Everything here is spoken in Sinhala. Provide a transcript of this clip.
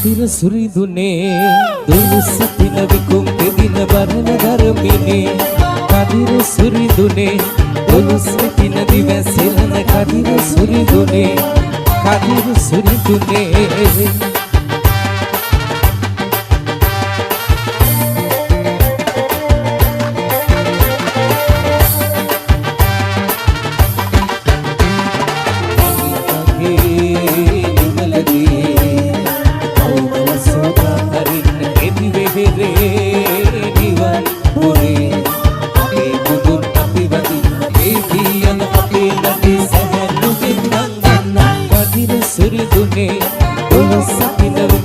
කදිර සුරිඳුනේ දුලුස පින විකුම් දෙදින බරණ ධර්මිනේ කදිර සුරිඳුනේ දුලුස පින දිවසෙලන කදිර සුරිඳුනේ කදිර සුරිඳුනේ Suri dune, dulu sakina